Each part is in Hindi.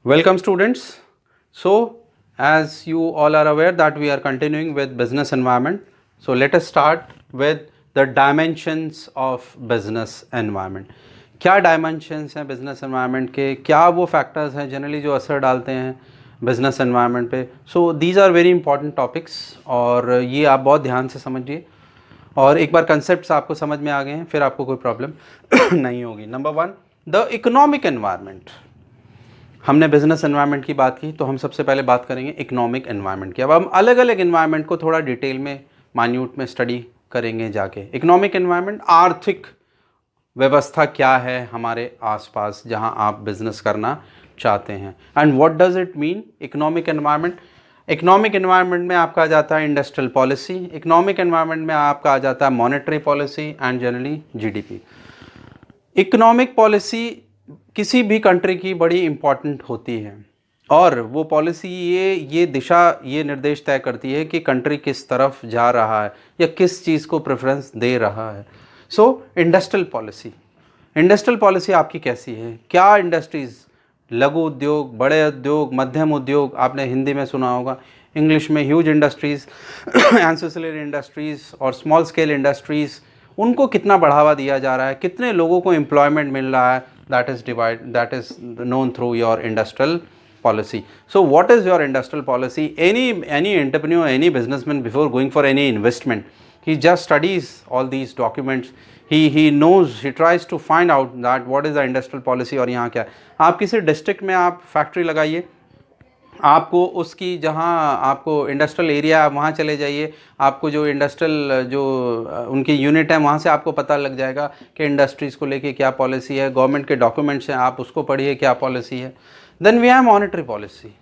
Welcome students. So as you all are aware that we are continuing with business environment. So let us start with the dimensions of business environment. क्या dimensions हैं business environment के, क्या वो factors हैं generally जो असर डालते हैं business environment पे. So these are very important topics और ये आप बहुत ध्यान से समझिए और एक बार concepts आपको समझ में आ गए हैं फिर आपको कोई problem नहीं होगी. Number 1, the economic environment. हमने बिजनेस एनवायरनमेंट की बात की तो हम सबसे पहले बात करेंगे इकोनॉमिक एनवायरनमेंट की. अब हम अलग अलग एनवायरनमेंट को थोड़ा डिटेल में मान्यूट में स्टडी करेंगे जाके. इकोनॉमिक एनवायरनमेंट, आर्थिक व्यवस्था क्या है हमारे आसपास जहां आप बिजनेस करना चाहते हैं. And what does it mean economic environment. Economic environment में आपका आ जाता है इंडस्ट्रियल पॉलिसी. इकोनॉमिक एनवायरनमेंट में आपका आ जाता है monetary policy and generally GDP. Economic policy किसी भी कंट्री की बड़ी इम्पॉर्टेंट होती है और वो पॉलिसी ये दिशा ये निर्देश तय करती है कि कंट्री किस तरफ जा रहा है या किस चीज़ को प्रेफरेंस दे रहा है. सो इंडस्ट्रियल पॉलिसी आपकी कैसी है. क्या इंडस्ट्रीज़, लघु उद्योग, बड़े उद्योग, मध्यम उद्योग, आपने हिंदी में सुना होगा, इंग्लिश में ह्यूज इंडस्ट्रीज़, एंसेसिलरी इंडस्ट्रीज़ और स्मॉल स्केल इंडस्ट्रीज़, उनको कितना बढ़ावा दिया जा रहा है, कितने लोगों को एम्प्लॉयमेंट मिल रहा है. that is known through your industrial policy. So what is your industrial policy? Any entrepreneur, any businessman, before going for any investment, he just studies all these documents. He knows, he tries to find out that what is the industrial policy और यहाँ क्या है. आप किसी डिस्ट्रिक्ट में आप फैक्ट्री लगाइए, आपको उसकी जहाँ आपको इंडस्ट्रियल एरिया वहाँ चले जाइए, आपको जो इंडस्ट्रियल जो उनकी यूनिट है वहाँ से आपको पता लग जाएगा कि इंडस्ट्रीज़ को लेके क्या पॉलिसी है. गवर्नमेंट के डॉक्यूमेंट्स हैं, आप उसको पढ़िए क्या पॉलिसी है. Then we have monetary policy.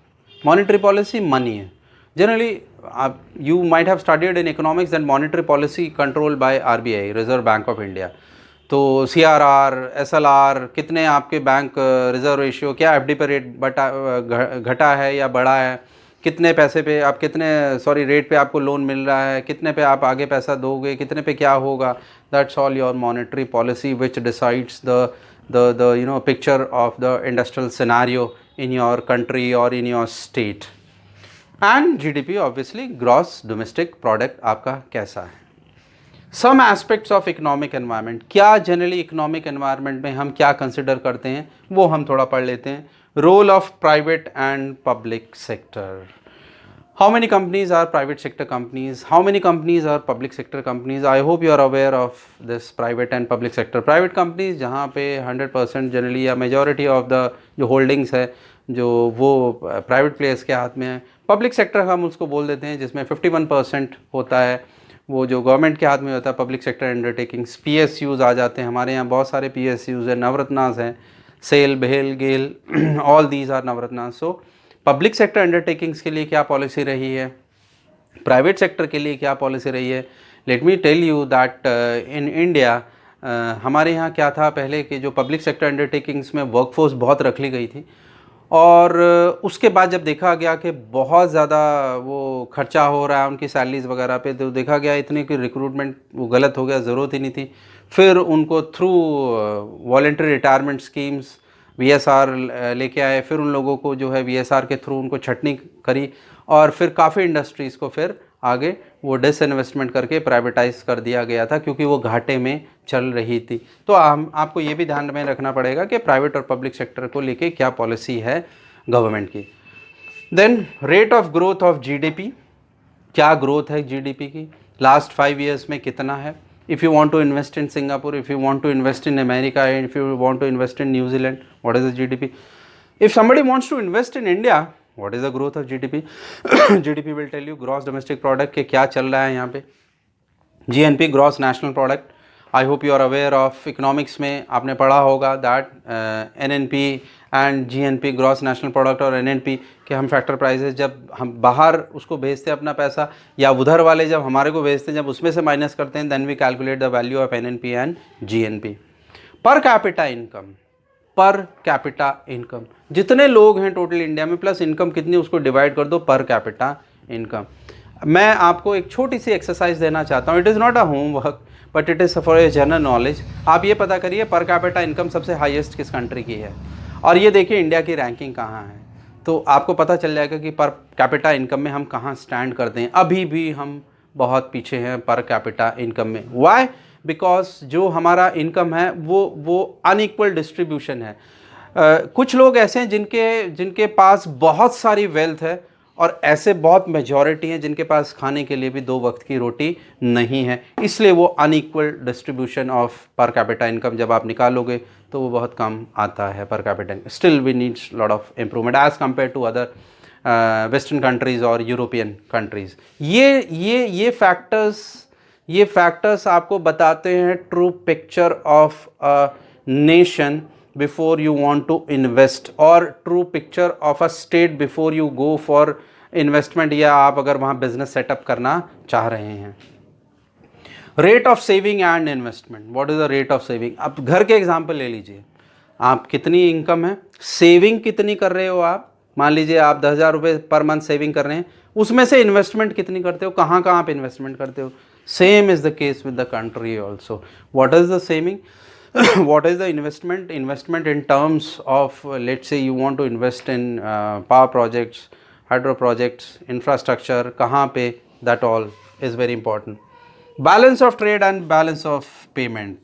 Monetary policy money है. जनरली आप you might have studied in economics and monetary policy control by RBI, reserve bank of India. तो सीआरआर, एसएलआर, कितने आपके बैंक रिजर्व रेशियो, क्या एफडी पे रेट घटा है या बढ़ा है, कितने पैसे पे आप रेट पे आपको लोन मिल रहा है, कितने पे आप आगे पैसा दोगे, कितने पे क्या होगा. That's all your monetary policy which decides the picture of the industrial scenario in your country और in your state. And GDP obviously gross domestic product आपका कैसा है. Some aspects of economic environment. क्या जनरली इकोनॉमिक एनवायरनमेंट में हम क्या कंसिडर करते हैं वो हम थोड़ा पढ़ लेते हैं. Role of private and public sector. How many companies are private sector companies, how many companies are public sector companies. I hope you are aware of this private and public sector. Private companies जहाँ पे 100% जनरली या मेजॉरिटी ऑफ द जो होल्डिंग्स है जो वो प्राइवेट प्लेयर्स के हाथ में है. पब्लिक सेक्टर हम उसको बोल देते हैं जिसमें 51% होता है वो जो गवर्नमेंट के हाथ में होता है. पब्लिक सेक्टर अंडरटेकिंग्स, पीएसयूज आ जाते हैं. हमारे यहाँ बहुत सारे पीएसयूज हैं, नवरत्नास हैं, SAIL, BEL, GAIL, all these are Navratnas. So public sector undertakings के लिए क्या पॉलिसी रही है, प्राइवेट सेक्टर के लिए क्या पॉलिसी रही है. Let me tell you that in India हमारे यहाँ क्या था पहले कि जो पब्लिक सेक्टर अंडरटेकिंग्स में वर्कफोर्स बहुत रख ली गई थी और उसके बाद जब देखा गया कि बहुत ज़्यादा वो खर्चा हो रहा है उनकी सैलरीज़ वगैरह पे, तो देखा गया इतनी कि रिक्रूटमेंट वो गलत हो गया, ज़रूरत ही नहीं थी. फिर उनको through voluntary retirement schemes VSR लेके आए. फिर उन लोगों को जो है वीएसआर के थ्रू उनको छटनी करी और फिर काफ़ी इंडस्ट्रीज़ को फिर आगे वो डिसइन्वेस्टमेंट करके प्राइवेटाइज कर दिया गया था क्योंकि वो घाटे में चल रही थी. तो आपको ये भी ध्यान में रखना पड़ेगा कि प्राइवेट और पब्लिक सेक्टर को लेके क्या पॉलिसी है गवर्नमेंट की. Then rate of growth of GDP. क्या ग्रोथ है जीडीपी की, लास्ट 5 ईयर्स में कितना है. If you want to invest in Singapore, if you want to invest in America, if you want to invest in New Zealand, what is the GDP. If somebody wants to invest in India, what is the growth of GDP? GDP will tell you gross domestic product के क्या चल रहा है यहाँ पे. GNP gross national product. I hope you are aware of economics में आपने पढ़ा होगा that NNP and GNP gross national product और NNP के हम फैक्टर प्राइसेस जब हम बाहर उसको भेजते हैं अपना पैसा या उधर वाले जब हमारे को भेजते हैं जब उसमें से माइनस करते हैं then we calculate the value of NNP and GNP. Per capita income. Per capita income, जितने लोग हैं टोटल इंडिया में प्लस इनकम कितनी उसको डिवाइड कर दो पर कैपिटा इनकम. मैं आपको एक छोटी सी एक्सरसाइज देना चाहता हूँ. It is not a homework but it is for a general knowledge. आप ये पता करिए पर कैपिटा इनकम सबसे हाईएस्ट किस कंट्री की है और ये देखिए इंडिया की रैंकिंग कहाँ है. तो आपको पता चल जाएगा कि पर कैपिटा इनकम में हम कहाँ स्टैंड करते हैं। अभी भी हम बहुत पीछे हैं पर कैपिटा इनकम में। व्हाई? बिकॉज जो हमारा इनकम है वो अनइक्वल डिस्ट्रीब्यूशन है। कुछ लोग ऐसे हैं जिनके पास बहुत सारी वेल्थ है, और ऐसे बहुत मेजॉरिटी हैं जिनके पास खाने के लिए भी 2 वक्त की रोटी नहीं है। इसलिए वो unequal distribution of per capita income जब आप निकालोगे तो वो बहुत कम आता है per capita. Still we needs lot of improvement as compare to other western countries और यूरोपियन कंट्रीज़। ये फैक्टर्स आपको बताते हैं true picture of a nation before you want to invest, और true picture of a state before you go for investment, या आप अगर वहाँ बिजनेस सेटअप करना चाह रहे हैं। Rate of saving and investment. What is the rate of saving? आप घर के एग्जांपल ले लीजिए, आप कितनी इनकम है, सेविंग कितनी कर रहे हो आप। मान लीजिए आप 10,000 रुपये पर मंथ सेविंग कर रहे हैं, उसमें से इन्वेस्टमेंट कितनी करते हो, कहाँ कहाँ आप इन्वेस्टमेंट करते हो। Same is the case with the country also. What is the saving? what is the investment in terms of let's say you want to invest in power projects, hydro projects, infrastructure, kahan pe, that all is very important. Balance of trade and balance of payment,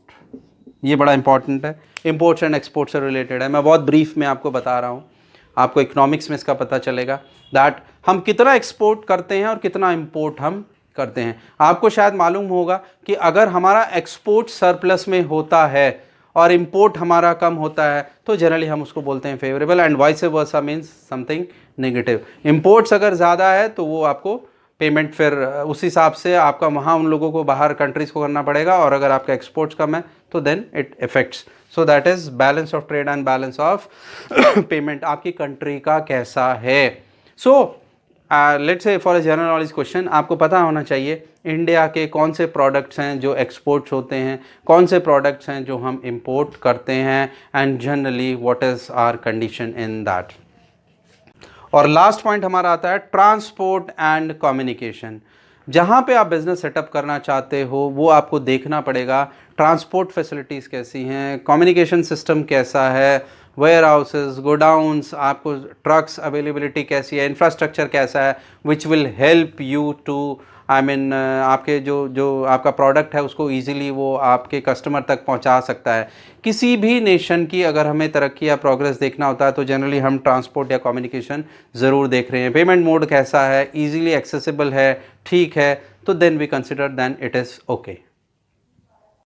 ये बड़ा इंपॉर्टेंट है, इम्पोर्ट्स एंड एक्सपोर्ट से रिलेटेड है। मैं बहुत ब्रीफ में आपको बता रहा हूँ, आपको इकोनॉमिक्स में इसका पता चलेगा दैट हम कितना एक्सपोर्ट करते हैं और कितना इम्पोर्ट हम करते हैं। आपको शायद मालूम होगा कि अगर हमारा एक्सपोर्ट सरप्लस में होता है और इंपोर्ट हमारा कम होता है तो जनरली हम उसको बोलते हैं favourable, and vice versa means something negative. Imports अगर ज़्यादा है तो वो आपको पेमेंट फिर उस हिसाब से आपका वहाँ उन लोगों को बाहर कंट्रीज़ को करना पड़ेगा, और अगर आपका एक्सपोर्ट्स कम है तो then it affects. So that is balance of trade and balance of payment आपकी कंट्री का कैसा है। So let's say for a general knowledge question, आपको पता होना चाहिए इंडिया के कौन से प्रोडक्ट्स हैं जो एक्सपोर्ट्स होते हैं, कौन से प्रोडक्ट्स हैं जो हम इंपोर्ट करते हैं, and generally what is our condition in that. और लास्ट पॉइंट हमारा आता है ट्रांसपोर्ट एंड कम्युनिकेशन। जहाँ पे आप बिज़नेस सेटअप करना चाहते हो वो आपको देखना पड़ेगा ट्रांसपोर्ट फैसिलिटीज़ कैसी हैं, कम्युनिकेशन सिस्टम कैसा है, वेयर हाउसेज, गोडाउंस, आपको ट्रक्स अवेलेबिलिटी कैसी है, इंफ्रास्ट्रक्चर कैसा है, which will help you to आपके जो आपका प्रोडक्ट है उसको ईजिली वो आपके कस्टमर तक पहुंचा सकता है। किसी भी नेशन की अगर हमें तरक्की या प्रोग्रेस देखना होता है तो जनरली हम ट्रांसपोर्ट या कम्युनिकेशन ज़रूर देख रहे हैं। पेमेंट मोड कैसा है, ईजिली एक्सेसिबल है, ठीक है, तो then we consider then it is okay.